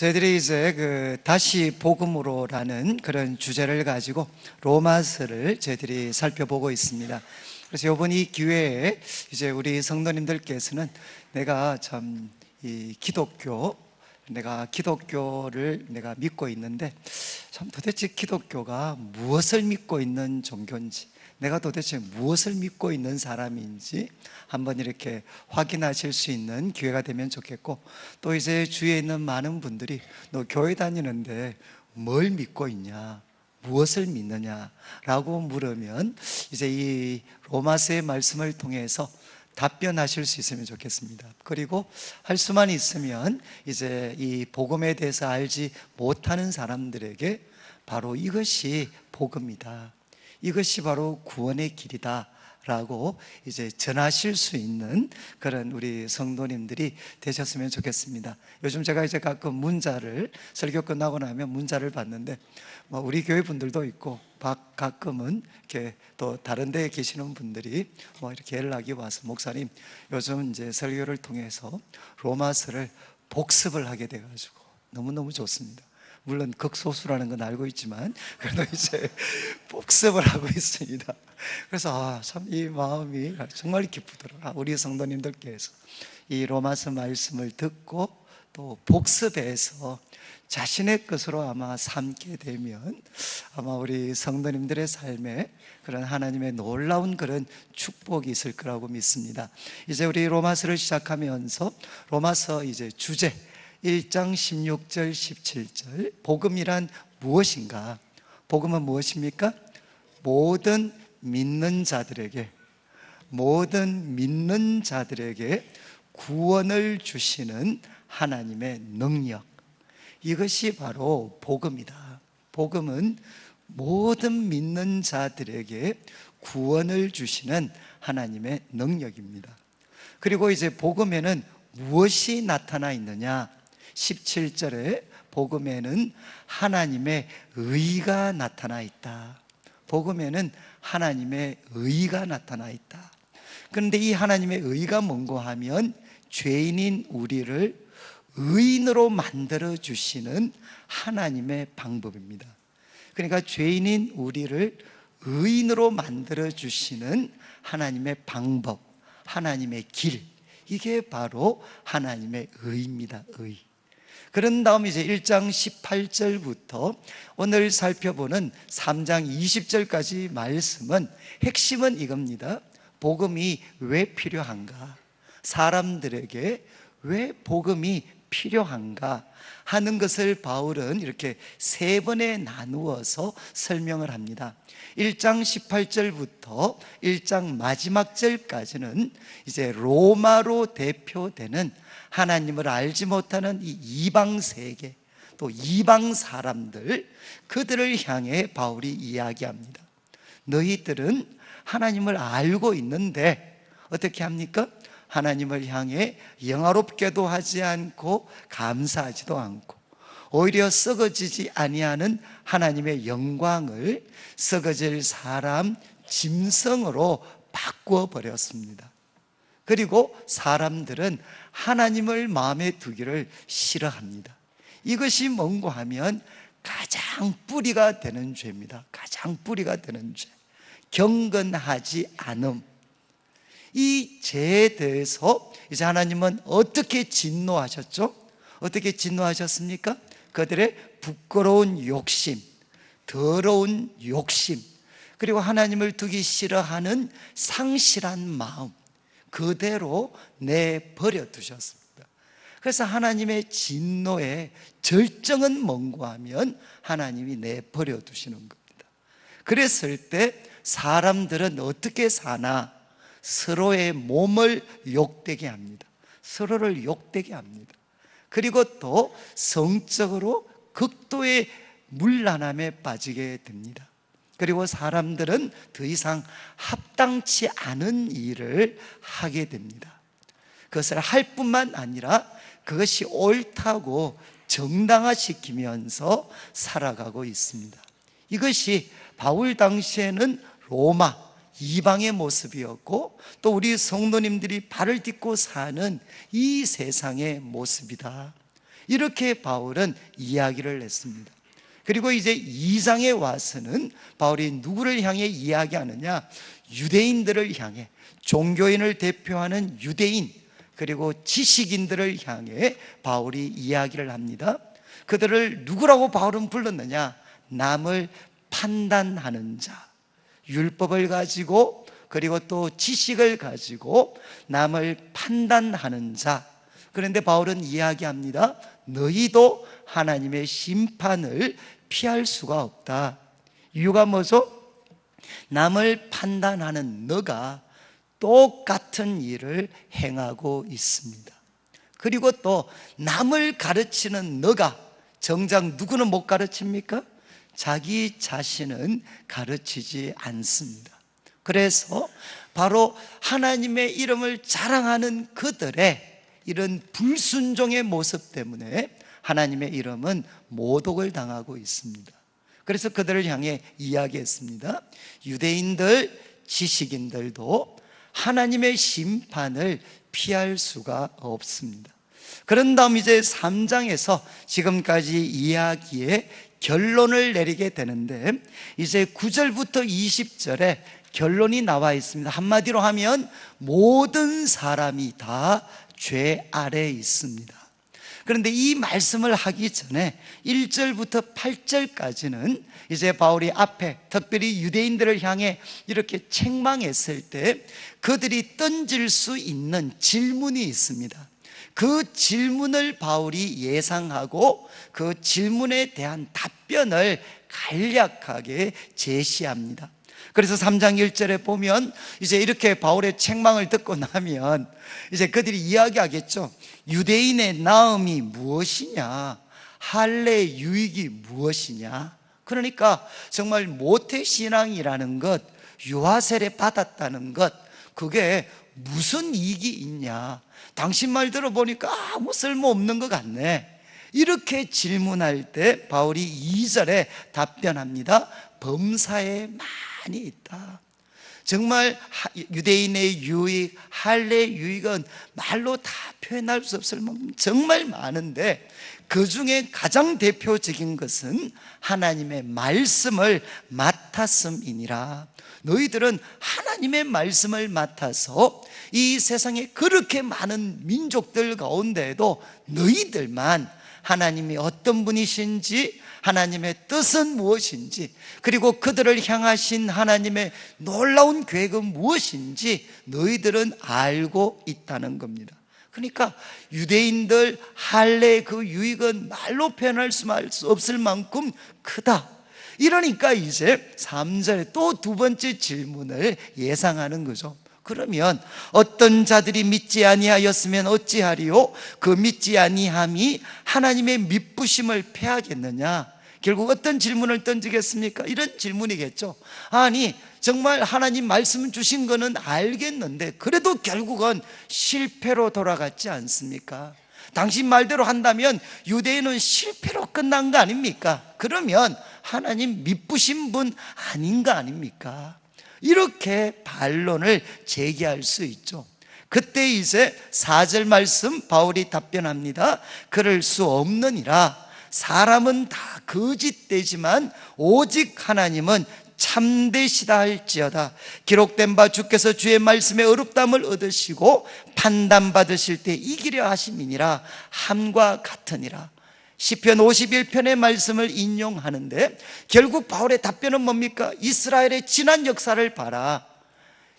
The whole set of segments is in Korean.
저희들이 이제 다시 복음으로라는 그런 주제를 가지고 로마서를 저희들이 살펴보고 있습니다. 그래서 이번 이 기회에 이제 우리 성도님들께서는 내가 참 내가 기독교를 내가 믿고 있는데 참 도대체 기독교가 무엇을 믿고 있는 종교인지, 내가 도대체 무엇을 믿고 있는 사람인지 한번 이렇게 확인하실 수 있는 기회가 되면 좋겠고, 또 이제 주위에 있는 많은 분들이 너 교회 다니는데 뭘 믿고 있냐, 무엇을 믿느냐라고 물으면 이제 이 로마서의 말씀을 통해서 답변하실 수 있으면 좋겠습니다. 그리고 할 수만 있으면 이제 이 복음에 대해서 알지 못하는 사람들에게 바로 이것이 복음이다, 이것이 바로 구원의 길이다 라고 이제 전하실 수 있는 그런 우리 성도님들이 되셨으면 좋겠습니다. 요즘 제가 이제 가끔 문자를, 설교 끝나고 나면 문자를 받는데 우리 교회 분들도 있고 가끔은 이렇게 또 다른 데에 계시는 분들이 이렇게 연락이 와서, 목사님 요즘 이제 설교를 통해서 로마서를 복습을 하게 돼가지고 너무너무 좋습니다. 물론 극소수라는 건 알고 있지만 그래도 이제 복습을 하고 있습니다. 그래서 참 이 마음이 정말 기쁘더라고요. 우리 성도님들께서 이 로마서 말씀을 듣고 또 복습해서 자신의 것으로 아마 삼게 되면 아마 우리 성도님들의 삶에 그런 하나님의 놀라운 그런 축복이 있을 거라고 믿습니다. 이제 우리 로마서를 시작하면서 로마서 이제 주제 1장 16절 17절, 복음이란 무엇인가? 복음은 무엇입니까? 모든 믿는 자들에게 구원을 주시는 하나님의 능력, 이것이 바로 복음이다. 복음은 모든 믿는 자들에게 구원을 주시는 하나님의 능력입니다. 그리고 이제 복음에는 무엇이 나타나 있느냐? 17절에 복음에는 하나님의 의가 나타나 있다. 복음에는 하나님의 의가 나타나 있다. 그런데 이 하나님의 의가 뭔고 하면 죄인인 우리를 의인으로 만들어 주시는 하나님의 방법입니다. 그러니까 죄인인 우리를 의인으로 만들어 주시는 하나님의 방법, 하나님의 길, 이게 바로 하나님의 의입니다. 의. 그런 다음 이제 1장 18절부터 오늘 살펴보는 3장 20절까지 말씀은, 핵심은 이겁니다. 복음이 왜 필요한가? 사람들에게 왜 복음이 필요한가 하는 것을 바울은 이렇게 세 번에 나누어서 설명을 합니다. 1장 18절부터 1장 마지막 절까지는 이제 로마로 대표되는 하나님을 알지 못하는 이 이방 세계, 또 이방 사람들, 그들을 향해 바울이 이야기합니다. 너희들은 하나님을 알고 있는데 어떻게 합니까? 하나님을 향해 영화롭게도 하지 않고 감사하지도 않고 오히려 썩어지지 아니하는 하나님의 영광을 썩어질 사람, 짐승으로 바꾸어 버렸습니다. 그리고 사람들은 하나님을 마음에 두기를 싫어합니다. 이것이 뭔고 하면 가장 뿌리가 되는 죄입니다. 가장 뿌리가 되는 죄, 경건하지 않음. 이 죄에 대해서 이제 하나님은 어떻게 진노하셨죠? 어떻게 진노하셨습니까? 그들의 부끄러운 욕심, 더러운 욕심, 그리고 하나님을 두기 싫어하는 상실한 마음, 그대로 내버려 두셨습니다. 그래서 하나님의 진노의 절정은 뭔고 하면 하나님이 내버려 두시는 겁니다. 그랬을 때 사람들은 어떻게 사나? 서로의 몸을 욕되게 합니다. 서로를 욕되게 합니다. 그리고 또 성적으로 극도의 문란함에 빠지게 됩니다. 그리고 사람들은 더 이상 합당치 않은 일을 하게 됩니다. 그것을 할 뿐만 아니라 그것이 옳다고 정당화시키면서 살아가고 있습니다. 이것이 바울 당시에는 로마 이방의 모습이었고, 또 우리 성도님들이 발을 딛고 사는 이 세상의 모습이다. 이렇게 바울은 이야기를 했습니다. 그리고 이제 2장에 와서는 바울이 누구를 향해 이야기하느냐? 유대인들을 향해, 종교인을 대표하는 유대인 그리고 지식인들을 향해 바울이 이야기를 합니다. 그들을 누구라고 바울은 불렀느냐? 남을 판단하는 자, 율법을 가지고 그리고 또 지식을 가지고 남을 판단하는 자. 그런데 바울은 이야기합니다. 너희도 하나님의 심판을 피할 수가 없다. 이유가 뭐죠? 남을 판단하는 너가 똑같은 일을 행하고 있습니다. 그리고 또 남을 가르치는 너가 정작 누구는 못 가르칩니까? 자기 자신은 가르치지 않습니다. 그래서 바로 하나님의 이름을 자랑하는 그들의 이런 불순종의 모습 때문에 하나님의 이름은 모독을 당하고 있습니다. 그래서 그들을 향해 이야기했습니다. 유대인들, 지식인들도 하나님의 심판을 피할 수가 없습니다. 그런 다음 이제 3장에서 지금까지 이야기의 결론을 내리게 되는데, 이제 9절부터 20절에 결론이 나와 있습니다. 한마디로 하면 모든 사람이 다 죄 아래에 있습니다. 그런데 이 말씀을 하기 전에 1절부터 8절까지는 이제 바울이 앞에 특별히 유대인들을 향해 이렇게 책망했을 때 그들이 던질 수 있는 질문이 있습니다. 그 질문을 바울이 예상하고 그 질문에 대한 답변을 간략하게 제시합니다. 그래서 3장 1절에 보면 이제 이렇게 바울의 책망을 듣고 나면 이제 그들이 이야기하겠죠. 유대인의 나음이 무엇이냐? 할례의 유익이 무엇이냐? 그러니까 정말 모태신앙이라는 것, 유아세례 받았다는 것, 그게 무슨 이익이 있냐? 당신 말 들어보니까 아무 쓸모없는 것 같네. 이렇게 질문할 때 바울이 2절에 답변합니다. 범사에 많이 있다. 정말 유대인의 유익, 할례의 유익은 말로 다 표현할 수 없을 만큼 정말 많은데 그 중에 가장 대표적인 것은 하나님의 말씀을 맡았음이니라. 너희들은 하나님의 말씀을 맡아서 이 세상에 그렇게 많은 민족들 가운데에도 너희들만 하나님이 어떤 분이신지, 하나님의 뜻은 무엇인지, 그리고 그들을 향하신 하나님의 놀라운 계획은 무엇인지 너희들은 알고 있다는 겁니다. 그러니까 유대인들 할례의 그 유익은 말로 표현할 수 없을 만큼 크다. 이러니까 이제 3절에 또 두 번째 질문을 예상하는 거죠. 그러면 어떤 자들이 믿지 아니하였으면 어찌하리요? 그 믿지 아니함이 하나님의 미쁘심을 패하겠느냐? 결국 어떤 질문을 던지겠습니까? 이런 질문이겠죠. 아니 정말 하나님 말씀 주신 거는 알겠는데 그래도 결국은 실패로 돌아갔지 않습니까? 당신 말대로 한다면 유대인은 실패로 끝난 거 아닙니까? 그러면 하나님 미쁘신 분 아닌 거 아닙니까? 이렇게 반론을 제기할 수 있죠. 그때 이제 4절 말씀 바울이 답변합니다. 그럴 수 없느니라. 사람은 다 거짓되지만 오직 하나님은 참되시다 할지어다. 기록된 바 주께서 주의 말씀에 어렵담을 얻으시고 판단받으실 때 이기려 하심이니라 함과 같으니라. 시편 51편의 말씀을 인용하는데 결국 바울의 답변은 뭡니까? 이스라엘의 지난 역사를 봐라.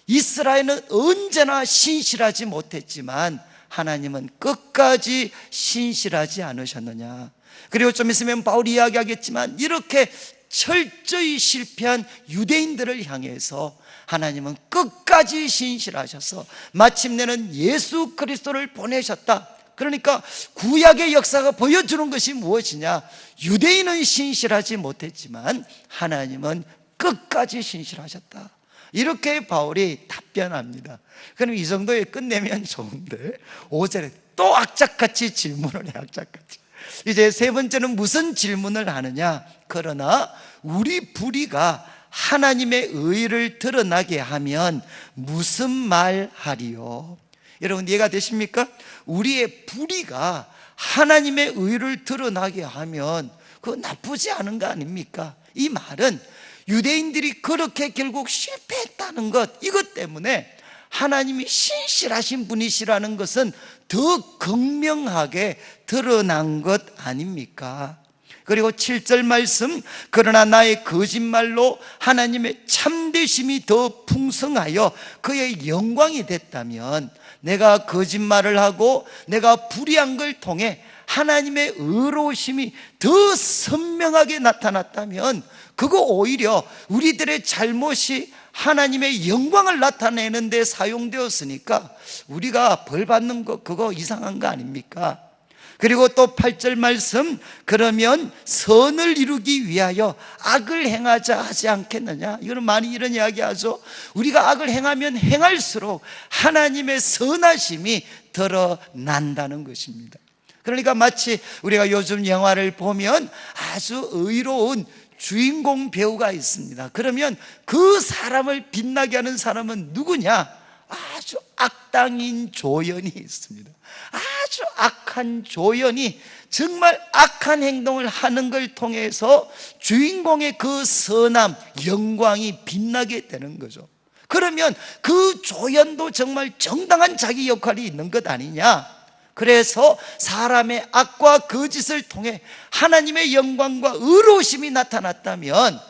이스라엘은 언제나 신실하지 못했지만 하나님은 끝까지 신실하지 않으셨느냐. 그리고 좀 있으면 바울이 이야기하겠지만 이렇게 철저히 실패한 유대인들을 향해서 하나님은 끝까지 신실하셔서 마침내는 예수 그리스도를 보내셨다. 그러니까 구약의 역사가 보여주는 것이 무엇이냐? 유대인은 신실하지 못했지만 하나님은 끝까지 신실하셨다. 이렇게 바울이 답변합니다. 그럼 이 정도에 끝내면 좋은데 5절에 또 악착같이 질문을 해. 악착같이. 이제 세 번째는 무슨 질문을 하느냐? 그러나 우리 불의가 하나님의 의를 드러나게 하면 무슨 말 하리요? 여러분 이해가 되십니까? 우리의 불의가 하나님의 의를 드러나게 하면 그거 나쁘지 않은 거 아닙니까? 이 말은 유대인들이 그렇게 결국 실패했다는 것, 이것 때문에 하나님이 신실하신 분이시라는 것은 더 극명하게 드러난 것 아닙니까? 그리고 7절 말씀, 그러나 나의 거짓말로 하나님의 참되심이 더 풍성하여 그의 영광이 됐다면, 내가 거짓말을 하고 내가 불의한 걸 통해 하나님의 의로우심이 더 선명하게 나타났다면, 그거 오히려 우리들의 잘못이 하나님의 영광을 나타내는 데 사용되었으니까 우리가 벌 받는 거 그거 이상한 거 아닙니까? 그리고 또 8절 말씀, 그러면 선을 이루기 위하여 악을 행하자 하지 않겠느냐? 이거는 많이 이런 이야기 하죠. 우리가 악을 행하면 행할수록 하나님의 선하심이 드러난다는 것입니다. 그러니까 마치 우리가 요즘 영화를 보면 아주 의로운 주인공 배우가 있습니다. 그러면 그 사람을 빛나게 하는 사람은 누구냐? 아주 악당인 조연이 있습니다. 아주 악한 조연이 정말 악한 행동을 하는 걸 통해서 주인공의 그 선함, 영광이 빛나게 되는 거죠. 그러면 그 조연도 정말 정당한 자기 역할이 있는 것 아니냐? 그래서 사람의 악과 거짓을 통해 하나님의 영광과 의로우심이 나타났다면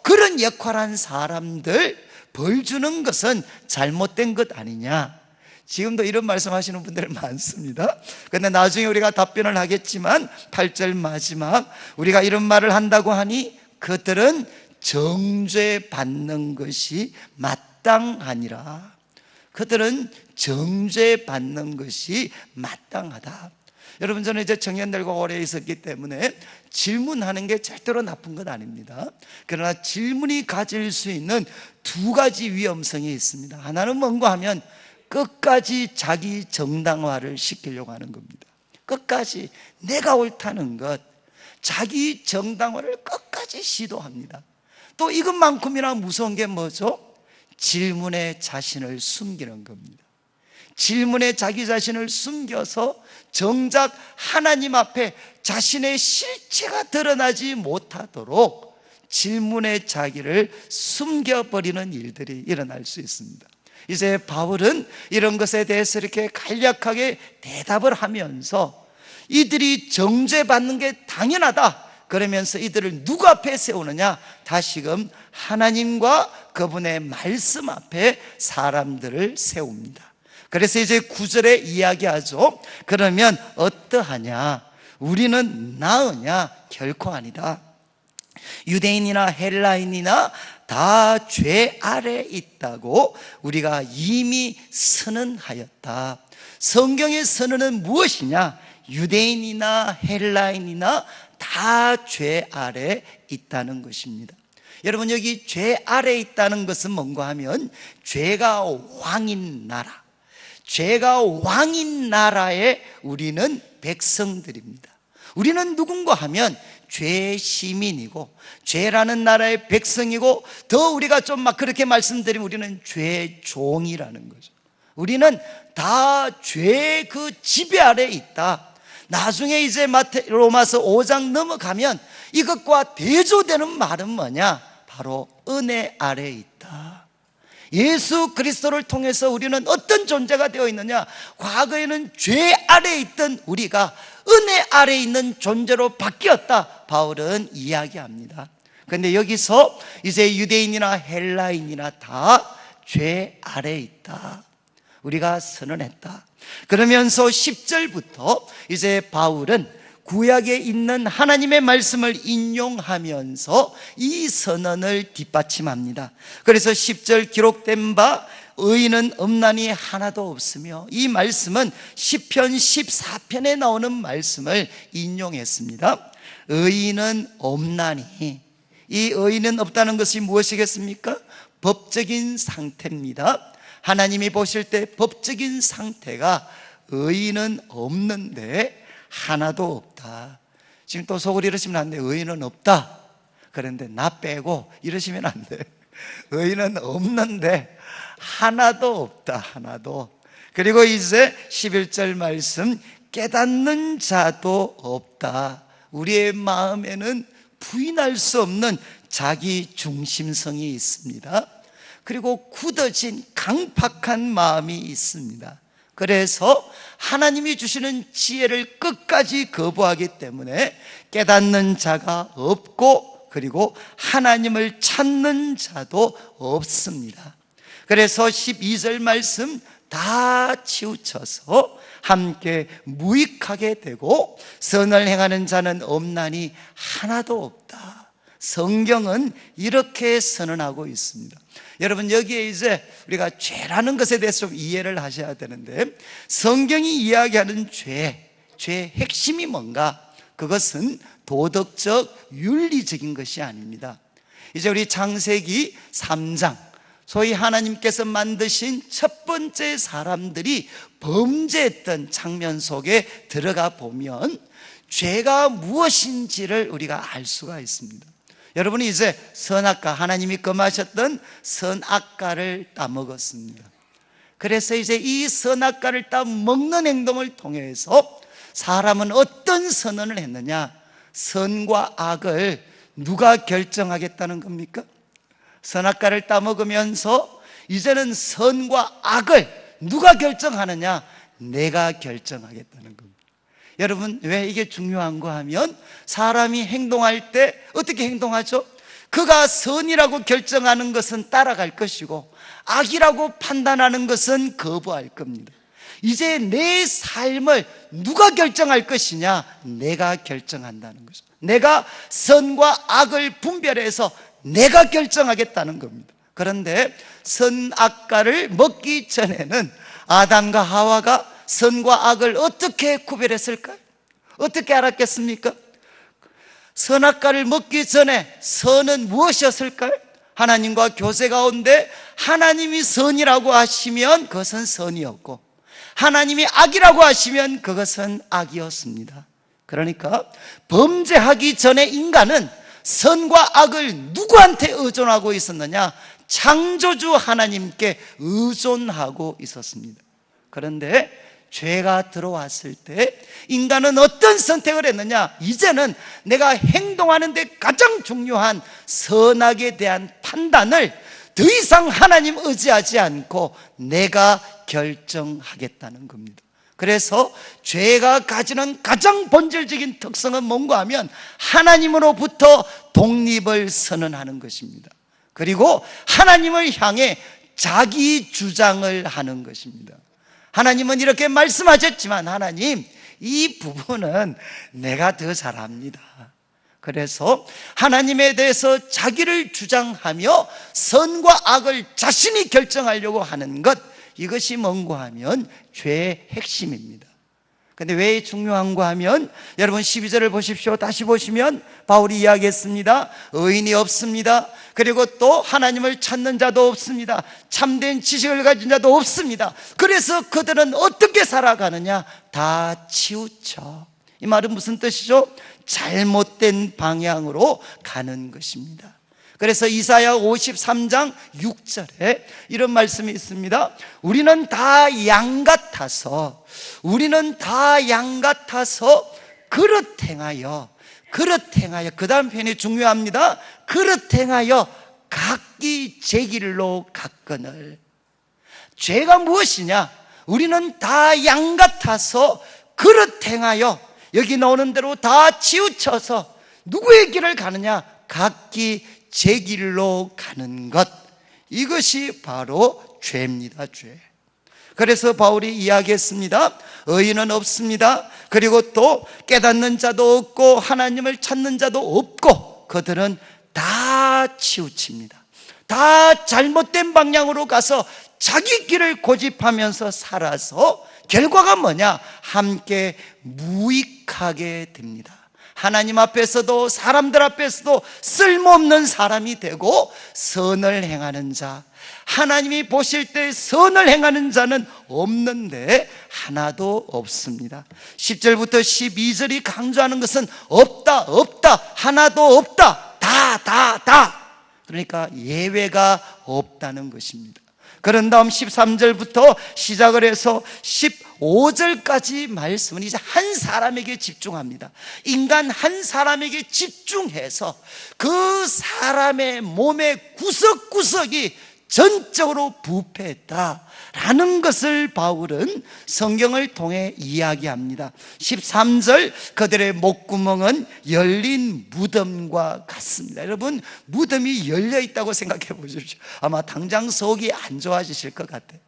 그런 역할한 사람들 벌 주는 것은 잘못된 것 아니냐? 지금도 이런 말씀하시는 분들 많습니다. 그런데 나중에 우리가 답변을 하겠지만 8절 마지막, 우리가 이런 말을 한다고 하니 그들은 정죄받는 것이 마땅하니라. 그들은 정죄받는 것이 마땅하다. 여러분, 저는 이제 청년들과 오래 있었기 때문에 질문하는 게 절대로 나쁜 건 아닙니다. 그러나 질문이 가질 수 있는 두 가지 위험성이 있습니다. 하나는 뭔가 하면 끝까지 자기 정당화를 시키려고 하는 겁니다. 끝까지 내가 옳다는 것, 자기 정당화를 끝까지 시도합니다. 또 이것만큼이나 무서운 게 뭐죠? 질문에 자신을 숨기는 겁니다. 질문에 자기 자신을 숨겨서 정작 하나님 앞에 자신의 실체가 드러나지 못하도록 질문에 자기를 숨겨버리는 일들이 일어날 수 있습니다. 이제 바울은 이런 것에 대해서 이렇게 간략하게 대답을 하면서 이들이 정죄받는 게 당연하다 그러면서 이들을 누구 앞에 세우느냐? 다시금 하나님과 그분의 말씀 앞에 사람들을 세웁니다. 그래서 이제 9절에 이야기하죠. 그러면 어떠하냐? 우리는 나으냐? 결코 아니다. 유대인이나 헬라인이나 다 죄 아래 있다고 우리가 이미 선언하였다. 성경의 선언은 무엇이냐? 유대인이나 헬라인이나 다 죄 아래 있다는 것입니다. 여러분, 여기 죄 아래 있다는 것은 뭔가 하면 죄가 왕인 나라, 죄가 왕인 나라에 우리는 백성들입니다. 우리는 누군가 하면 죄의 시민이고 죄라는 나라의 백성이고, 더 우리가 좀 막 그렇게 말씀드리면 우리는 죄의 종이라는 거죠. 우리는 다 죄의 그 지배 아래 있다. 나중에 이제 로마서 5장 넘어가면 이것과 대조되는 말은 뭐냐? 바로 은혜 아래 있다. 예수 그리스도를 통해서 우리는 어떤 존재가 되어 있느냐? 과거에는 죄 아래 있던 우리가 은혜 아래 있는 존재로 바뀌었다, 바울은 이야기합니다. 그런데 여기서 이제 유대인이나 헬라인이나 다 죄 아래 있다, 우리가 선언했다. 그러면서 10절부터 이제 바울은 구약에 있는 하나님의 말씀을 인용하면서 이 선언을 뒷받침합니다. 그래서 10절 기록된 바 의인은 없나니 하나도 없으며, 이 말씀은 시편 14편에 나오는 말씀을 인용했습니다. 의인은 없나니, 이 의인은 없다는 것이 무엇이겠습니까? 법적인 상태입니다. 하나님이 보실 때 법적인 상태가 의인은 없는데 하나도 없다. 지금 또 속을 이러시면 안 돼. 의인은 없다. 그런데 나 빼고 이러시면 안 돼. 의인은 없는데 하나도 없다, 하나도. 그리고 이제 11절 말씀, 깨닫는 자도 없다. 우리의 마음에는 부인할 수 없는 자기 중심성이 있습니다. 그리고 굳어진 강팍한 마음이 있습니다. 그래서 하나님이 주시는 지혜를 끝까지 거부하기 때문에 깨닫는 자가 없고, 그리고 하나님을 찾는 자도 없습니다. 그래서 12절 말씀 다 치우쳐서 함께 무익하게 되고 선을 행하는 자는 없나니 하나도 없다. 성경은 이렇게 선언하고 있습니다. 여러분, 여기에 이제 우리가 죄라는 것에 대해서 좀 이해를 하셔야 되는데, 성경이 이야기하는 죄의 핵심이 뭔가? 그것은 도덕적 윤리적인 것이 아닙니다. 이제 우리 창세기 3장, 소위 하나님께서 만드신 첫 번째 사람들이 범죄했던 장면 속에 들어가 보면 죄가 무엇인지를 우리가 알 수가 있습니다. 여러분이 이제 선악과, 하나님이 금하셨던 선악과를 따먹었습니다. 그래서 이제 이 선악과를 따먹는 행동을 통해서 사람은 어떤 선언을 했느냐? 선과 악을 누가 결정하겠다는 겁니까? 선악과를 따먹으면서 이제는 선과 악을 누가 결정하느냐? 내가 결정하겠다는 겁니다. 여러분, 왜 이게 중요한가 하면 사람이 행동할 때 어떻게 행동하죠? 그가 선이라고 결정하는 것은 따라갈 것이고 악이라고 판단하는 것은 거부할 겁니다. 이제 내 삶을 누가 결정할 것이냐? 내가 결정한다는 거죠. 내가 선과 악을 분별해서 내가 결정하겠다는 겁니다. 그런데 선악과를 먹기 전에는 아담과 하와가 선과 악을 어떻게 구별했을까요? 어떻게 알았겠습니까? 선악과를 먹기 전에 선은 무엇이었을까요? 하나님과 교제 가운데 하나님이 선이라고 하시면 그것은 선이었고, 하나님이 악이라고 하시면 그것은 악이었습니다. 그러니까 범죄하기 전에 인간은 선과 악을 누구한테 의존하고 있었느냐? 창조주 하나님께 의존하고 있었습니다. 그런데 죄가 들어왔을 때 인간은 어떤 선택을 했느냐? 이제는 내가 행동하는 데 가장 중요한 선악에 대한 판단을 더 이상 하나님 의지하지 않고 내가 결정하겠다는 겁니다. 그래서 죄가 가지는 가장 본질적인 특성은 뭔가 하면 하나님으로부터 독립을 선언하는 것입니다. 그리고 하나님을 향해 자기 주장을 하는 것입니다. 하나님은 이렇게 말씀하셨지만, 하나님, 이 부분은 내가 더 잘합니다. 그래서 하나님에 대해서 자기를 주장하며 선과 악을 자신이 결정하려고 하는 것, 이것이 뭔가 하면 죄의 핵심입니다. 근데 왜 중요한가 하면, 여러분 12절을 보십시오. 다시 보시면 바울이 이야기했습니다. 의인이 없습니다. 그리고 또 하나님을 찾는 자도 없습니다. 참된 지식을 가진 자도 없습니다. 그래서 그들은 어떻게 살아가느냐? 다 치우쳐. 이 말은 무슨 뜻이죠? 잘못된 방향으로 가는 것입니다. 그래서 이사야 53장 6절에 이런 말씀이 있습니다. 우리는 다 양 같아서 그릇 행하여, 그 다음 편이 중요합니다. 그릇 행하여 각기 제 길로 갔거늘. 죄가 무엇이냐? 우리는 다 양 같아서 그릇 행하여, 여기 나오는 대로 다 치우쳐서 누구의 길을 가느냐? 각기 제 길로 가는 것, 이것이 바로 죄입니다. 죄. 그래서 바울이 이야기했습니다. 의인은 없습니다. 그리고 또 깨닫는 자도 없고 하나님을 찾는 자도 없고, 그들은 다 치우칩니다. 다 잘못된 방향으로 가서 자기 길을 고집하면서 살아서 결과가 뭐냐? 함께 무익하게 됩니다. 하나님 앞에서도 사람들 앞에서도 쓸모없는 사람이 되고, 선을 행하는 자, 하나님이 보실 때 선을 행하는 자는 없는데 하나도 없습니다. 10절부터 12절이 강조하는 것은 없다, 하나도 없다, 다. 그러니까 예외가 없다는 것입니다. 그런 다음 13절부터 시작을 해서 15절까지 말씀은 이제 한 사람에게 집중합니다. 인간 한 사람에게 집중해서 그 사람의 몸의 구석구석이 전적으로 부패했다라는 것을 바울은 성경을 통해 이야기합니다. 13절, 그들의 목구멍은 열린 무덤과 같습니다. 여러분, 무덤이 열려 있다고 생각해 보십시오. 아마 당장 속이 안 좋아지실 것 같아요.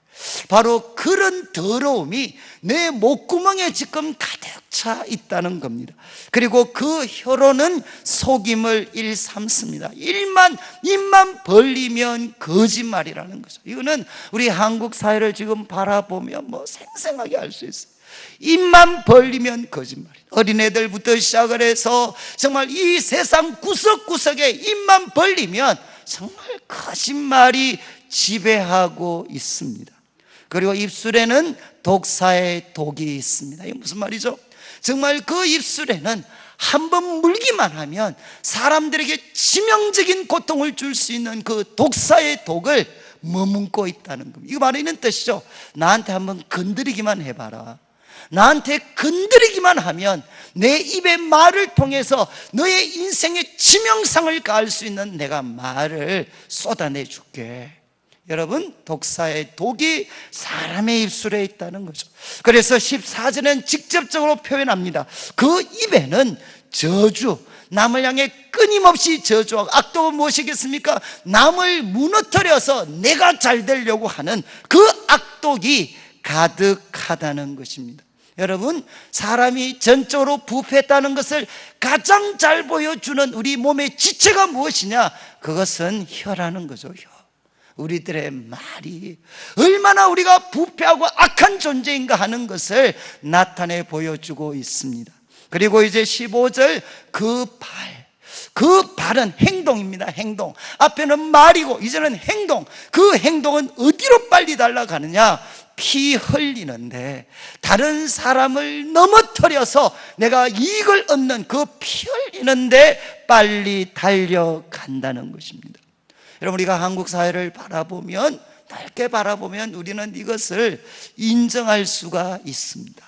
바로 그런 더러움이 내 목구멍에 지금 가득 차 있다는 겁니다. 그리고 그 혀로는 속임을 일삼습니다. 입만 벌리면 거짓말이라는 거죠. 이거는 우리 한국 사회를 지금 바라보면 생생하게 알 수 있어요. 입만 벌리면 거짓말. 어린애들부터 시작을 해서 정말 이 세상 구석구석에 입만 벌리면 정말 거짓말이 지배하고 있습니다. 그리고 입술에는 독사의 독이 있습니다. 이게 무슨 말이죠? 정말 그 입술에는 한번 물기만 하면 사람들에게 치명적인 고통을 줄 수 있는 그 독사의 독을 머금고 있다는 겁니다. 이거 말하는 뜻이죠. 나한테 한번 건드리기만 해봐라. 나한테 건드리기만 하면 내 입의 말을 통해서 너의 인생의 치명상을 가할 수 있는 내가 말을 쏟아내 줄게. 여러분, 독사의 독이 사람의 입술에 있다는 거죠. 그래서 14절은 직접적으로 표현합니다. 그 입에는 저주, 남을 향해 끊임없이 저주하고, 악독은 무엇이겠습니까? 남을 무너뜨려서 내가 잘 되려고 하는 그 악독이 가득하다는 것입니다. 여러분, 사람이 전적으로 부패했다는 것을 가장 잘 보여주는 우리 몸의 지체가 무엇이냐? 그것은 혀라는 거죠. 혀. 우리들의 말이 얼마나 우리가 부패하고 악한 존재인가 하는 것을 나타내 보여주고 있습니다. 그리고 이제 15절, 그 발은 행동입니다. 행동. 앞에는 말이고 이제는 행동. 그 행동은 어디로 빨리 달려가느냐? 피 흘리는데, 다른 사람을 넘어뜨려서 내가 이익을 얻는 그 피 흘리는데 빨리 달려간다는 것입니다. 여러분, 우리가 한국 사회를 바라보면, 넓게 바라보면 우리는 이것을 인정할 수가 있습니다.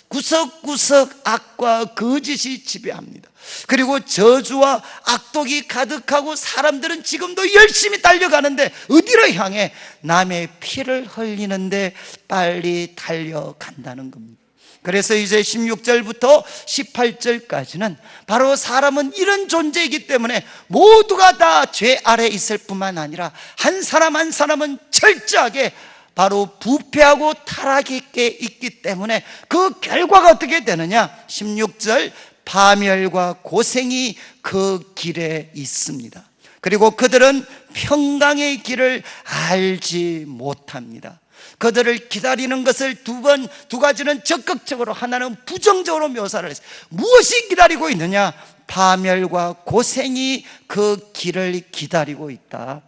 구석구석 악과 거짓이 지배합니다. 그리고 저주와 악독이 가득하고 사람들은 지금도 열심히 달려가는데 어디로 향해? 남의 피를 흘리는데 빨리 달려간다는 겁니다. 그래서 이제 16절부터 18절까지는 바로 사람은 이런 존재이기 때문에 모두가 다 죄 아래 있을 뿐만 아니라 한 사람 한 사람은 철저하게 바로 부패하고 타락이 있기 때문에 그 결과가 어떻게 되느냐? 16절, 파멸과 고생이 그 길에 있습니다. 그리고 그들은 평강의 길을 알지 못합니다. 그들을 기다리는 것을 두 가지는 적극적으로, 하나는 부정적으로 묘사를 했어요. 무엇이 기다리고 있느냐? 파멸과 고생이 그 길을 기다리고 있다.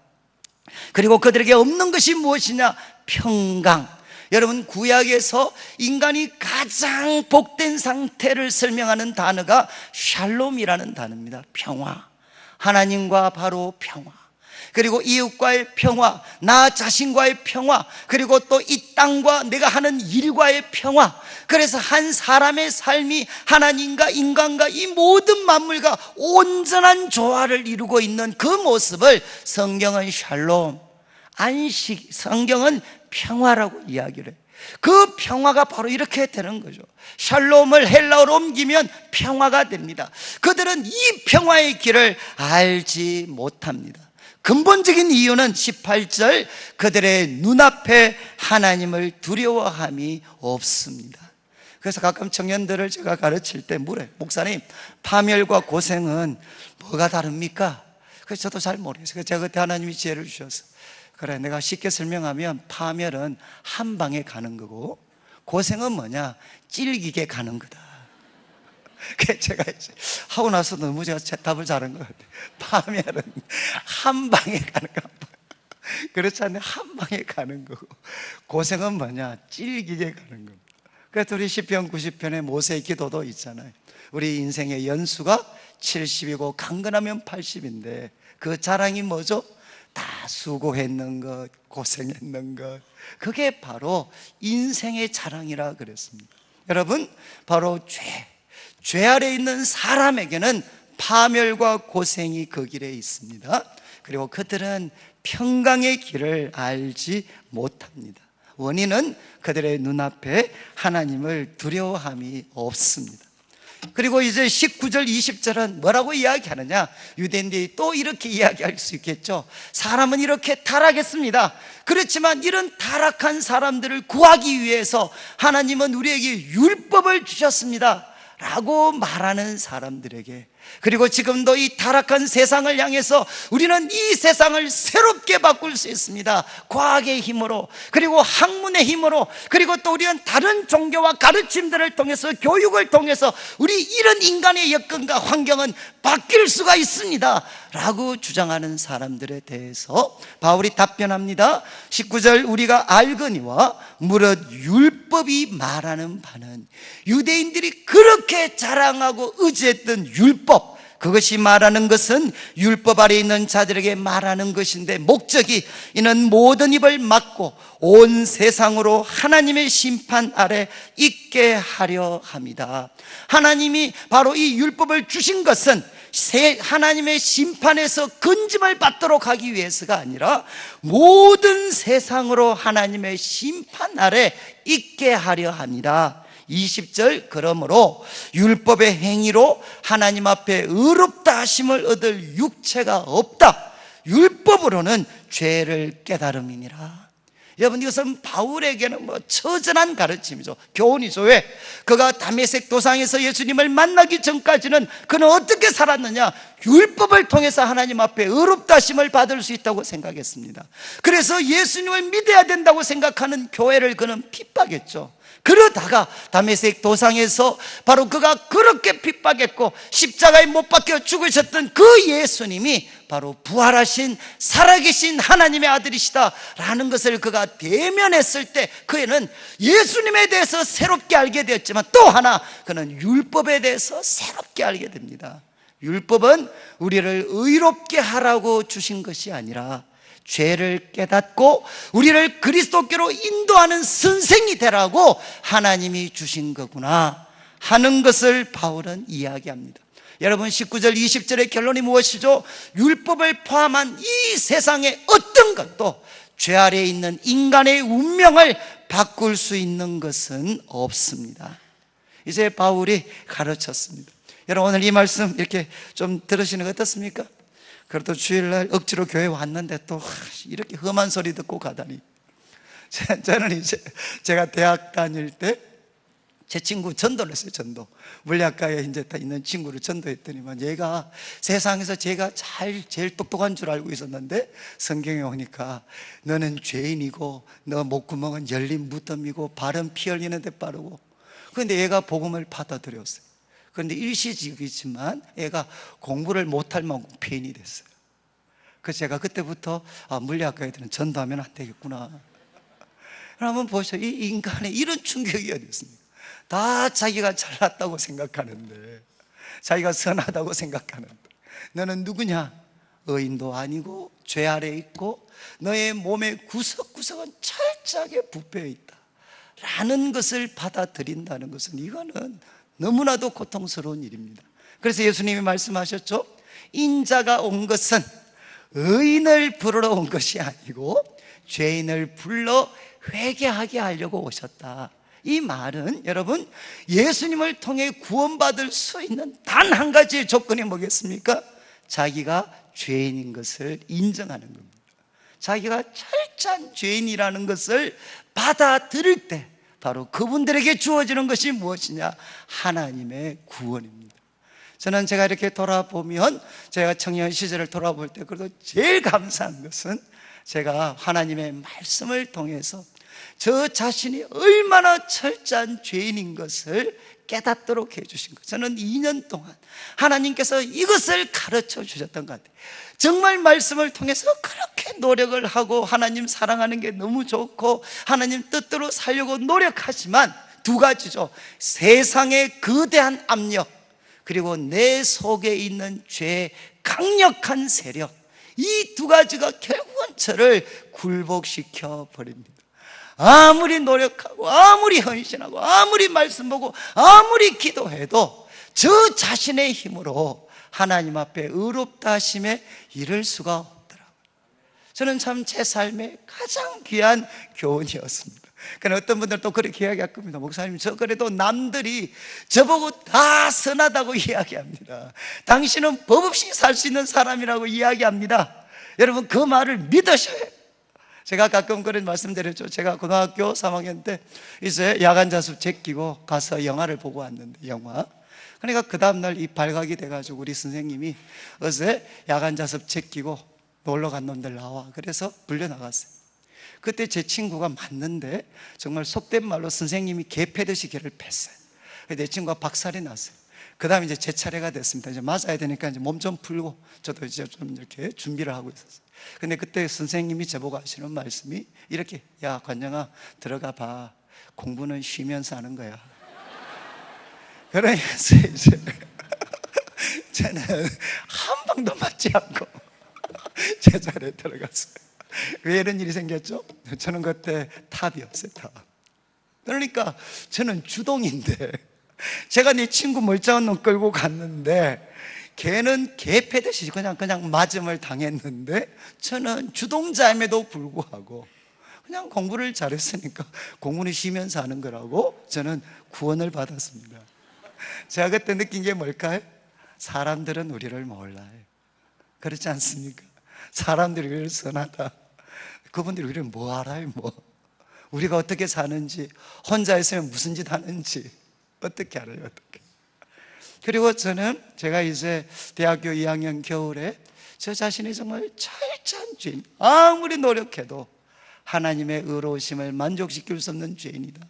그리고 그들에게 없는 것이 무엇이냐? 평강. 여러분, 구약에서 인간이 가장 복된 상태를 설명하는 단어가 샬롬이라는 단어입니다. 평화. 하나님과 바로 평화. 그리고 이웃과의 평화, 나 자신과의 평화, 그리고 또 이 땅과 내가 하는 일과의 평화. 그래서 한 사람의 삶이 하나님과 인간과 이 모든 만물과 온전한 조화를 이루고 있는 그 모습을 성경은 샬롬, 안식, 성경은 평화라고 이야기를 해요. 그 평화가 바로 이렇게 되는 거죠. 샬롬을 헬라어로 옮기면 평화가 됩니다. 그들은 이 평화의 길을 알지 못합니다. 근본적인 이유는 18절, 그들의 눈앞에 하나님을 두려워함이 없습니다. 그래서 가끔 청년들을 제가 가르칠 때 물어요. 목사님, 파멸과 고생은 뭐가 다릅니까? 그래서 저도 잘 모르겠어요. 그래서 제가 그때 하나님이 지혜를 주셔서, 그래, 내가 쉽게 설명하면 파멸은 한 방에 가는 거고, 고생은 뭐냐? 찔기게 가는 거다. 제가 이제 하고 나서 너무 제가 답을 잘한 것 같아요. 파멸은 한 방에 가는 거. 그렇지 않나요? 한 방에 가는 거고, 고생은 뭐냐? 찔기게 가는 겁니다. 그래서 우리 시편 90편에 모세의 기도도 있잖아요. 우리 인생의 연수가 70이고 강건하면 80인데 그 자랑이 뭐죠? 다 수고했는 것, 고생했는 것, 그게 바로 인생의 자랑이라 그랬습니다. 여러분, 바로 죄 아래 있는 사람에게는 파멸과 고생이 그 길에 있습니다. 그리고 그들은 평강의 길을 알지 못합니다. 원인은 그들의 눈앞에 하나님을 두려워함이 없습니다. 그리고 이제 19절 20절은 뭐라고 이야기하느냐? 유대인들이 또 이렇게 이야기할 수 있겠죠. 사람은 이렇게 타락했습니다. 그렇지만 이런 타락한 사람들을 구하기 위해서 하나님은 우리에게 율법을 주셨습니다 라고 말하는 사람들에게, 그리고 지금도 이 타락한 세상을 향해서 우리는 이 세상을 새롭게 바꿀 수 있습니다. 과학의 힘으로, 그리고 학문의 힘으로, 그리고 또 우리는 다른 종교와 가르침들을 통해서, 교육을 통해서 우리 이런 인간의 여건과 환경은 바뀔 수가 있습니다 라고 주장하는 사람들에 대해서 바울이 답변합니다. 19절, 우리가 알거니와 무릇 율법이 말하는 바는, 유대인들이 그렇게 자랑하고 의지했던 율법, 그것이 말하는 것은 율법 아래 있는 자들에게 말하는 것인데, 목적이 이는 모든 입을 막고 온 세상으로 하나님의 심판 아래 있게 하려 합니다. 하나님이 바로 이 율법을 주신 것은 하나님의 심판에서 건짐을 받도록 하기 위해서가 아니라 모든 세상으로 하나님의 심판 아래 있게 하려 합니다. 20절, 그러므로 율법의 행위로 하나님 앞에 의롭다 하심을 얻을 육체가 없다. 율법으로는 죄를 깨달음이니라. 여러분, 이것은 바울에게는 처절한 가르침이죠. 교훈이죠. 왜? 그가 다메섹 도상에서 예수님을 만나기 전까지는 그는 어떻게 살았느냐? 율법을 통해서 하나님 앞에 의롭다 하심을 받을 수 있다고 생각했습니다. 그래서 예수님을 믿어야 된다고 생각하는 교회를 그는 핍박했죠. 그러다가 다메섹 도상에서 바로 그가 그렇게 핍박했고 십자가에 못 박혀 죽으셨던 그 예수님이 바로 부활하신 살아계신 하나님의 아들이시다 라는 것을 그가 대면했을 때, 그는 예수님에 대해서 새롭게 알게 되었지만 또 하나 그는 율법에 대해서 새롭게 알게 됩니다. 율법은 우리를 의롭게 하라고 주신 것이 아니라 죄를 깨닫고 우리를 그리스도께로 인도하는 선생이 되라고 하나님이 주신 거구나 하는 것을 바울은 이야기합니다. 여러분, 19절 20절의 결론이 무엇이죠? 율법을 포함한 이 세상의 어떤 것도 죄 아래에 있는 인간의 운명을 바꿀 수 있는 것은 없습니다. 이제 바울이 가르쳤습니다. 여러분, 오늘 이 말씀 이렇게 좀 들으시는 거 어떻습니까? 그래도 주일날 억지로 교회 왔는데 또 이렇게 험한 소리 듣고 가다니. 저는 이제 제가 대학 다닐 때 제 친구 전도를 했어요. 전도. 물리학과에 이제 다 있는 친구를 전도했더니만 얘가 세상에서 제가 제일 똑똑한 줄 알고 있었는데 성경에 오니까 너는 죄인이고 너 목구멍은 열린 무덤이고 발은 피 흘리는 데 빠르고. 그런데 얘가 복음을 받아들였어요. 그런데 일시적이지만 얘가 공부를 못할 만큼 폐인이 됐어요. 그래서 제가 그때부터 물리학과 애들은 전도하면 안 되겠구나. 한번 보세요. 이 인간의 이런 충격이 어디 있습니까? 다 자기가 잘났다고 생각하는데, 자기가 선하다고 생각하는데, 너는 누구냐? 의인도 아니고 죄 아래 있고 너의 몸의 구석구석은 철저하게 부패해 있다 라는 것을 받아들인다는 것은, 이거는 너무나도 고통스러운 일입니다. 그래서 예수님이 말씀하셨죠. 인자가 온 것은 의인을 부르러 온 것이 아니고 죄인을 불러 회개하게 하려고 오셨다. 이 말은 여러분, 예수님을 통해 구원받을 수 있는 단 한 가지의 조건이 뭐겠습니까? 자기가 죄인인 것을 인정하는 겁니다. 자기가 철저한 죄인이라는 것을 받아들일 때 바로 그분들에게 주어지는 것이 무엇이냐? 하나님의 구원입니다. 저는 제가 이렇게 돌아보면, 제가 청년 시절을 돌아볼 때 그래도 제일 감사한 것은 제가 하나님의 말씀을 통해서 저 자신이 얼마나 철저한 죄인인 것을 깨닫도록 해주신 것. 저는 2년 동안 하나님께서 이것을 가르쳐 주셨던 것 같아요. 정말 말씀을 통해서 그렇게 노력을 하고 하나님 사랑하는 게 너무 좋고 하나님 뜻대로 살려고 노력하지만 두 가지죠. 세상의 거대한 압력, 그리고 내 속에 있는 죄의 강력한 세력, 이 두 가지가 결국은 저를 굴복시켜 버립니다. 아무리 노력하고 아무리 헌신하고 아무리 말씀 보고 아무리 기도해도 저 자신의 힘으로 하나님 앞에 의롭다 하심에 이를 수가 없더라고요. 저는 참 제 삶의 가장 귀한 교훈이었습니다. 그러나 어떤 분들은 또 그렇게 이야기할 겁니다. 목사님, 저 그래도 남들이 저보고 다 선하다고 이야기합니다. 당신은 법 없이 살 수 있는 사람이라고 이야기합니다. 여러분, 그 말을 믿으셔야 해요. 제가 가끔 그런 말씀드렸죠. 제가 고등학교 3학년 때 이제 야간 자습 제끼고 가서 영화를 보고 왔는데, 영화. 그러니까 그 다음날 이 발각이 돼가지고 우리 선생님이 어제 야간 자습 제끼고 놀러 간 놈들 나와. 그래서 불려나갔어요. 그때 제 친구가 맞는데 정말 속된 말로 선생님이 개 패듯이 개를 팼어요. 내 친구가 박살이 났어요. 그 다음에 이제 제 차례가 됐습니다. 이제 맞아야 되니까 이제 몸 좀 풀고 저도 이제 좀 이렇게 준비를 하고 있었어요. 근데 그때 선생님이 저보고 하시는 말씀이 이렇게: 야, 관영아, 들어가 봐. 공부는 쉬면서 하는 거야. 그러면서 이제 저는 한 방도 맞지 않고 제 자리에 들어갔어요. 왜 이런 일이 생겼죠? 저는 그때 탑이 없어요, 탑. 그러니까 저는 주동인데, 제가 내 친구 멀쩡한 놈 끌고 갔는데 걔는 개 패듯이 그냥 맞음을 당했는데, 저는 주동자임에도 불구하고 그냥 공부를 잘했으니까 공부는 쉬면서 하는 거라고 저는 구원을 받았습니다. 제가 그때 느낀 게 뭘까요? 사람들은 우리를 몰라요. 그렇지 않습니까? 사람들이 우리를 선하다. 그분들이 우리를 뭐 알아요, 뭐. 우리가 어떻게 사는지, 혼자 있으면 무슨 짓 하는지 어떻게 알아요, 어떻게. 그리고 저는 제가 이제 대학교 2학년 겨울에 저 자신이 정말 철저한 죄인, 아무리 노력해도 하나님의 의로우심을 만족시킬 수 없는 죄인이다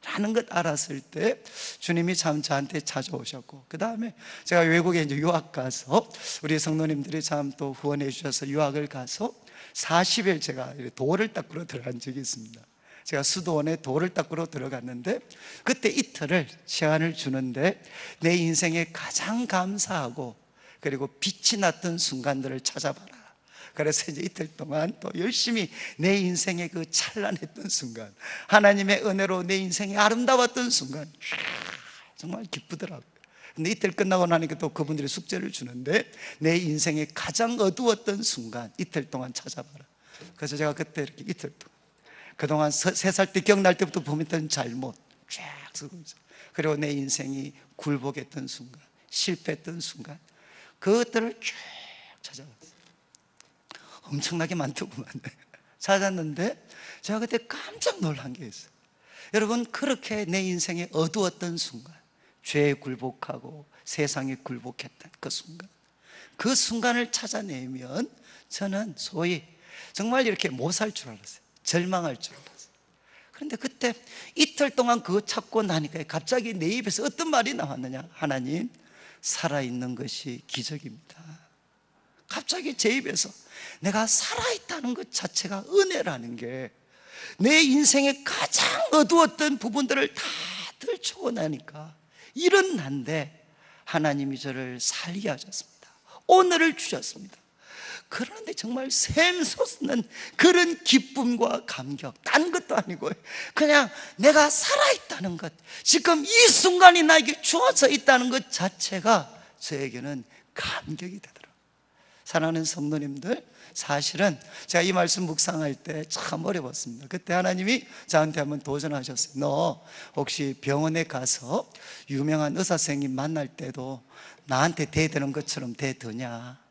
라는 것 알았을 때 주님이 참 저한테 찾아오셨고, 그 다음에 제가 외국에 이제 유학 가서 우리 성도님들이 참 또 후원해 주셔서 유학을 가서 40일 제가 돌을 닦으러 들어간 적이 있습니다. 제가 수도원에 돌을 닦으러 들어갔는데, 그때 이틀을 시간을 주는데 내 인생에 가장 감사하고 그리고 빛이 났던 순간들을 찾아봐라. 그래서 이제 이틀 동안 또 열심히 내 인생의 그 찬란했던 순간, 하나님의 은혜로 내 인생이 아름다웠던 순간, 정말 기쁘더라고요. 근데 이틀 끝나고 나니까 또 그분들이 숙제를 주는데 내 인생의 가장 어두웠던 순간 이틀 동안 찾아봐라. 그래서 제가 그때 이렇게 이틀 동안 그동안 3살 때 기억날 때부터 범했던 잘못 쫙 쓰고 있어요. 그리고 내 인생이 굴복했던 순간, 실패했던 순간, 그것들을 쭉 찾아봤어요. 엄청나게 많더구만. 찾았는데 제가 그때 깜짝 놀란 게 있어요. 여러분, 그렇게 내 인생에 어두웠던 순간, 죄에 굴복하고 세상에 굴복했던 그 순간, 그 순간을 찾아내면 저는 소위 정말 이렇게 못 살 줄 알았어요. 절망할 줄 알았어요. 그런데 그때 이틀 동안 그거 찾고 나니까 갑자기 내 입에서 어떤 말이 나왔느냐? 하나님, 살아있는 것이 기적입니다. 갑자기 제 입에서 내가 살아있다는 것 자체가 은혜라는 게, 내 인생의 가장 어두웠던 부분들을 다 들추고 나니까 이런 난데 하나님이 저를 살게 하셨습니다. 오늘을 주셨습니다. 그런데 정말 샘솟는 그런 기쁨과 감격, 딴 것도 아니고 그냥 내가 살아있다는 것, 지금 이 순간이 나에게 주어져 있다는 것 자체가 저에게는 감격이 되더라고요. 사랑하는 성도님들, 사실은 제가 이 말씀 묵상할 때 참 어려웠습니다. 그때 하나님이 저한테 한번 도전하셨어요. 너 혹시 병원에 가서 유명한 의사 선생님 만날 때도 나한테 대드는 것처럼 대드냐?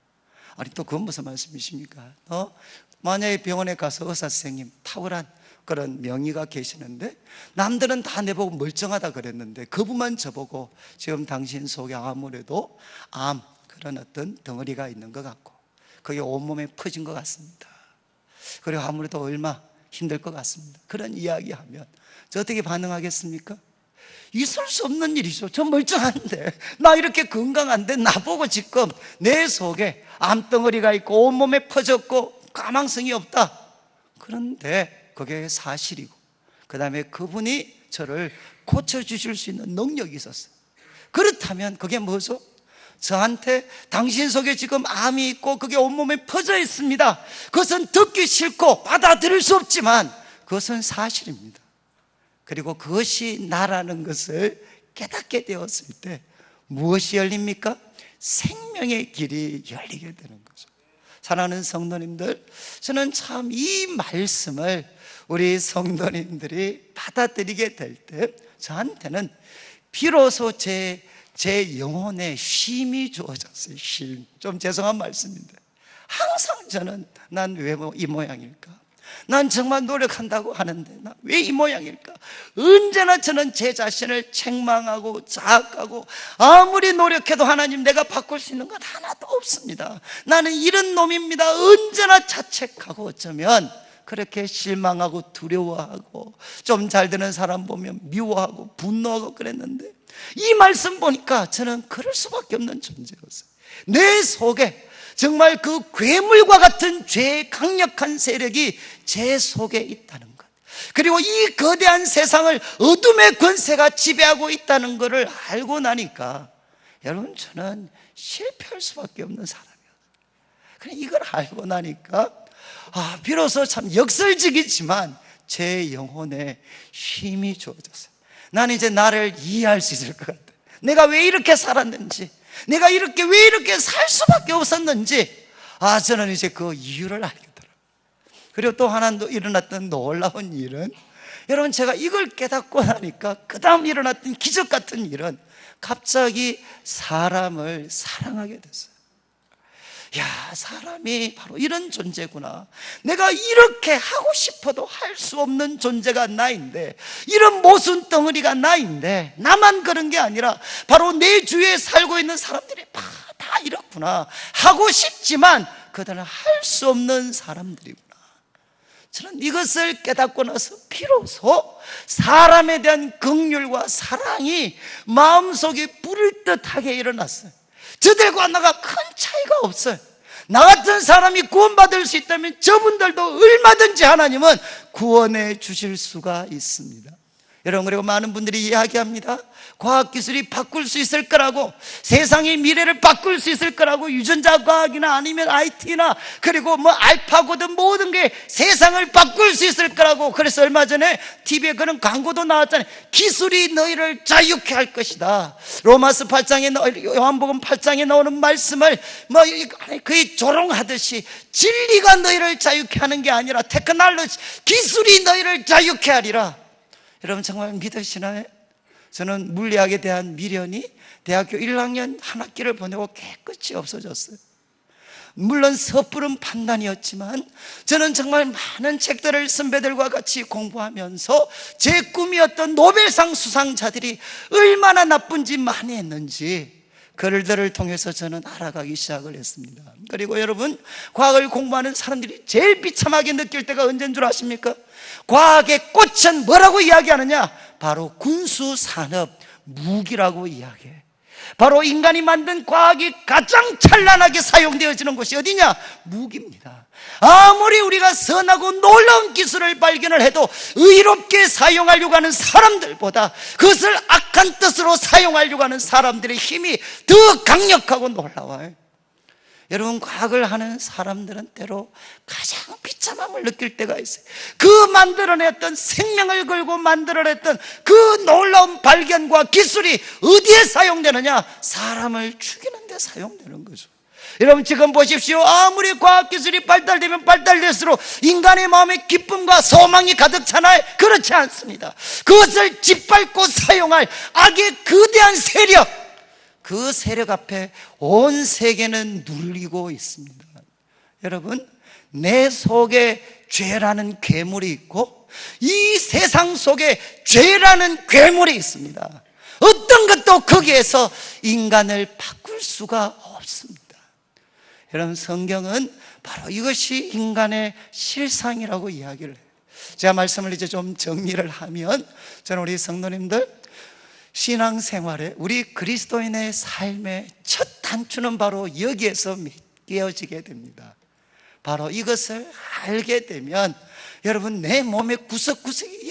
아니, 또 그건 무슨 말씀이십니까? 너 만약에 병원에 가서 의사 선생님, 탁월한 그런 명의가 계시는데 남들은 다 내보고 멀쩡하다 그랬는데 그분만 저보고 지금 당신 속에 아무래도 암, 그런 어떤 덩어리가 있는 것 같고 그게 온몸에 퍼진 것 같습니다. 그리고 아무래도 얼마 힘들 것 같습니다. 그런 이야기하면 저 어떻게 반응하겠습니까? 있을 수 없는 일이죠. 저 멀쩡한데, 나 이렇게 건강한데 나보고 지금 내 속에 암덩어리가 있고 온몸에 퍼졌고 가망성이 없다. 그런데 그게 사실이고, 그 다음에 그분이 저를 고쳐주실 수 있는 능력이 있었어요. 그렇다면 그게 뭐죠? 저한테 당신 속에 지금 암이 있고 그게 온몸에 퍼져 있습니다. 그것은 듣기 싫고 받아들일 수 없지만 그것은 사실입니다. 그리고 그것이 나라는 것을 깨닫게 되었을 때 무엇이 열립니까? 생명의 길이 열리게 되는 거죠. 사랑하는 성도님들, 저는 참 이 말씀을 우리 성도님들이 받아들이게 될 때 저한테는 비로소 제 영혼에 쉼이 주어졌어요. 쉼. 좀 죄송한 말씀인데 항상 저는 난 왜 이 모양일까? 난 정말 노력한다고 하는데 난 왜 이 모양일까? 언제나 저는 제 자신을 책망하고 자학하고 아무리 노력해도 하나님 내가 바꿀 수 있는 건 하나도 없습니다. 나는 이런 놈입니다. 언제나 자책하고 어쩌면 그렇게 실망하고 두려워하고 좀 잘 되는 사람 보면 미워하고 분노하고 그랬는데 이 말씀 보니까 저는 그럴 수밖에 없는 존재였어요. 내 속에 정말 그 괴물과 같은 죄의 강력한 세력이 제 속에 있다는 것, 그리고 이 거대한 세상을 어둠의 권세가 지배하고 있다는 것을 알고 나니까 여러분 저는 실패할 수밖에 없는 사람이었어요. 그냥 이걸 알고 나니까 비로소 참 역설적이지만 제 영혼에 힘이 주어졌어요. 나는 이제 나를 이해할 수 있을 것 같아요. 내가 왜 이렇게 살았는지, 내가 왜 이렇게 살 수밖에 없었는지, 저는 이제 그 이유를 알게 되더라고요. 그리고 또 하나 일어났던 놀라운 일은, 여러분 제가 이걸 깨닫고 나니까 그 다음 일어났던 기적 같은 일은 갑자기 사람을 사랑하게 됐어요. 사람이 바로 이런 존재구나. 내가 이렇게 하고 싶어도 할 수 없는 존재가 나인데, 이런 모순 덩어리가 나인데, 나만 그런 게 아니라 바로 내 주위에 살고 있는 사람들이 다 이렇구나. 하고 싶지만 그들은 할 수 없는 사람들이구나. 저는 이것을 깨닫고 나서 비로소 사람에 대한 긍휼과 사랑이 마음속에 뿌릴 듯하게 일어났어요. 저들과 나가 큰 차이가 없어요. 나 같은 사람이 구원받을 수 있다면 저분들도 얼마든지 하나님은 구원해 주실 수가 있습니다. 여러분, 그리고 많은 분들이 이야기합니다. 과학기술이 바꿀 수 있을 거라고, 세상의 미래를 바꿀 수 있을 거라고, 유전자 과학이나 아니면 IT나 그리고 알파고든 모든 게 세상을 바꿀 수 있을 거라고. 그래서 얼마 전에 TV에 그런 광고도 나왔잖아요. 기술이 너희를 자유케 할 것이다. 로마서 8장에, 요한복음 8장에 나오는 말씀을 거의 조롱하듯이 진리가 너희를 자유케 하는 게 아니라 테크놀로지, 기술이 너희를 자유케 하리라. 여러분 정말 믿으시나요? 저는 물리학에 대한 미련이 대학교 1학년 한 학기를 보내고 깨끗이 없어졌어요. 물론 섣부른 판단이었지만 저는 정말 많은 책들을 선배들과 같이 공부하면서 제 꿈이었던 노벨상 수상자들이 얼마나 나쁜 짓 많이 했는지 글들을 통해서 저는 알아가기 시작을 했습니다. 그리고 여러분, 과학을 공부하는 사람들이 제일 비참하게 느낄 때가 언제인 줄 아십니까? 과학의 꽃은 뭐라고 이야기하느냐? 바로 군수산업, 무기라고 이야기해. 바로 인간이 만든 과학이 가장 찬란하게 사용되어지는 곳이 어디냐? 무기입니다. 아무리 우리가 선하고 놀라운 기술을 발견을 해도 의롭게 사용하려고 하는 사람들보다 그것을 악한 뜻으로 사용하려고 하는 사람들의 힘이 더 강력하고 놀라워요. 여러분, 과학을 하는 사람들은 때로 가장 비참함을 느낄 때가 있어요. 그 만들어냈던, 생명을 걸고 만들어냈던 그 놀라운 발견과 기술이 어디에 사용되느냐? 사람을 죽이는 데 사용되는 거죠. 여러분 지금 보십시오. 아무리 과학기술이 발달되면 발달될수록 인간의 마음에 기쁨과 소망이 가득 차나요? 그렇지 않습니다. 그것을 짓밟고 사용할 악의 거대한 세력, 그 세력 앞에 온 세계는 눌리고 있습니다. 여러분, 내 속에 죄라는 괴물이 있고 이 세상 속에 죄라는 괴물이 있습니다. 어떤 것도 거기에서 인간을 바꿀 수가 없습니다. 여러분, 성경은 바로 이것이 인간의 실상이라고 이야기를 해요. 제가 말씀을 이제 좀 정리를 하면, 저는 우리 성도님들 신앙생활에, 우리 그리스도인의 삶의 첫 단추는 바로 여기에서 깨어지게 됩니다. 바로 이것을 알게 되면 여러분, 내 몸의 구석구석이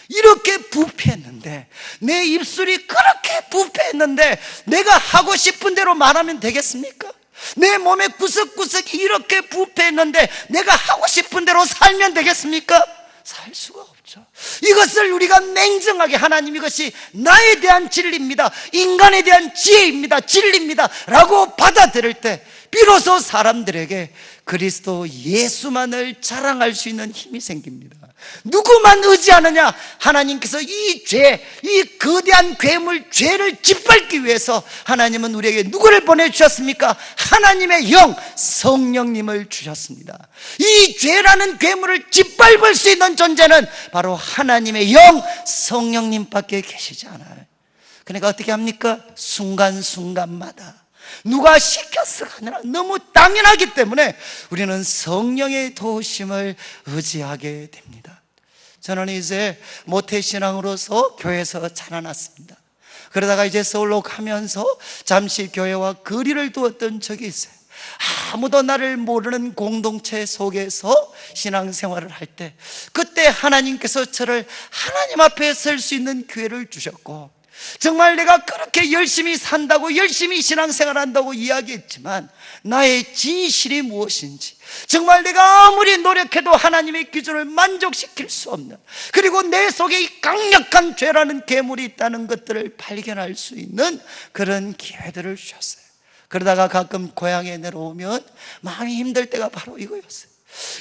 이렇게 부패했는데, 내 입술이 그렇게 부패했는데 내가 하고 싶은 대로 말하면 되겠습니까? 내 몸의 구석구석이 이렇게 부패했는데 내가 하고 싶은 대로 살면 되겠습니까? 살 수가 없죠. 이것을 우리가 냉정하게, 하나님 이것이 나에 대한 진리입니다, 인간에 대한 지혜입니다, 진리입니다 라고 받아들일 때 비로소 사람들에게 그리스도 예수만을 자랑할 수 있는 힘이 생깁니다. 누구만 의지하느냐? 하나님께서 이 죄, 이 거대한 괴물 죄를 짓밟기 위해서 하나님은 우리에게 누구를 보내주셨습니까? 하나님의 영, 성령님을 주셨습니다. 이 죄라는 괴물을 짓밟을 수 있는 존재는 바로 하나님의 영, 성령님밖에 계시지 않아요. 그러니까 어떻게 합니까? 순간순간마다 누가 시켰어가 아니라 너무 당연하기 때문에 우리는 성령의 도우심을 의지하게 됩니다. 저는 이제 모태신앙으로서 교회에서 자라났습니다. 그러다가 이제 서울로 가면서 잠시 교회와 거리를 두었던 적이 있어요. 아무도 나를 모르는 공동체 속에서 신앙생활을 할 때, 그때 하나님께서 저를 하나님 앞에 설 수 있는 기회를 주셨고, 정말 내가 그렇게 열심히 산다고, 열심히 신앙생활한다고 이야기했지만 나의 진실이 무엇인지, 정말 내가 아무리 노력해도 하나님의 기준을 만족시킬 수 없는, 그리고 내 속에 이 강력한 죄라는 괴물이 있다는 것들을 발견할 수 있는 그런 기회들을 주셨어요. 그러다가 가끔 고향에 내려오면 마음이 힘들 때가 바로 이거였어요.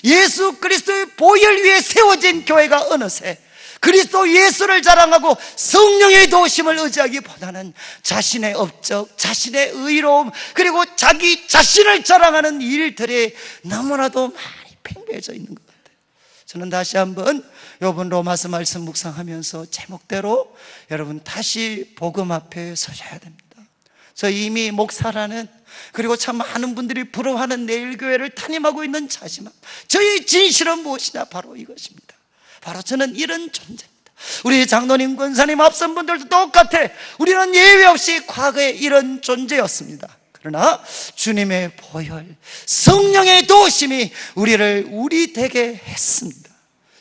예수 그리스도의 보혈 위에 세워진 교회가 어느새 그리스도 예수를 자랑하고 성령의 도우심을 의지하기보다는 자신의 업적, 자신의 의로움, 그리고 자기 자신을 자랑하는 일들이 너무나도 많이 팽배해져 있는 것 같아요. 저는 다시 한번 이번 로마서 말씀 묵상하면서 제목대로 여러분 다시 복음 앞에 서셔야 됩니다. 저 이미 목사라는, 그리고 참 많은 분들이 부러워하는 내일교회를 담임하고 있는 자지만 저의 진실은 무엇이냐? 바로 이것입니다. 바로 저는 이런 존재입니다. 우리 장로님, 권사님, 앞선 분들도 똑같아. 우리는 예외 없이 과거에 이런 존재였습니다. 그러나 주님의 보혈, 성령의 도우심이 우리를 우리 되게 했습니다.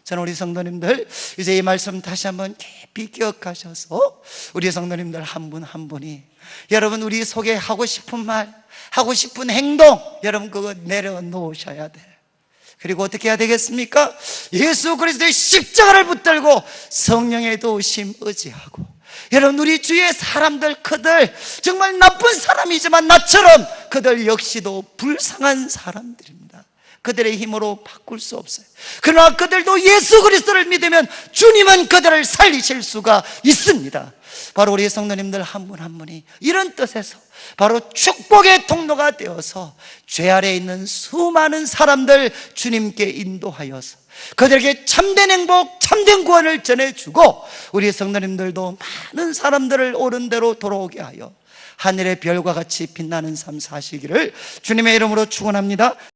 저는 우리 성도님들 이제 이 말씀 다시 한번 깊이 기억하셔서 우리 성도님들 한 분 한 분이 여러분 우리 속에 하고 싶은 말, 하고 싶은 행동, 여러분 그거 내려놓으셔야 돼요. 그리고 어떻게 해야 되겠습니까? 예수 그리스도의 십자가를 붙들고 성령의 도우심 의지하고, 여러분 우리 주위의 사람들, 그들 정말 나쁜 사람이지만 나처럼 그들 역시도 불쌍한 사람들입니다. 그들의 힘으로 바꿀 수 없어요. 그러나 그들도 예수 그리스도를 믿으면 주님은 그들을 살리실 수가 있습니다. 바로 우리 성도님들 한 분 한 분이 이런 뜻에서 바로 축복의 통로가 되어서 죄 아래에 있는 수많은 사람들 주님께 인도하여서 그들에게 참된 행복, 참된 구원을 전해주고, 우리 성도님들도 많은 사람들을 옳은 대로 돌아오게 하여 하늘의 별과 같이 빛나는 삶 사시기를 주님의 이름으로 축원합니다.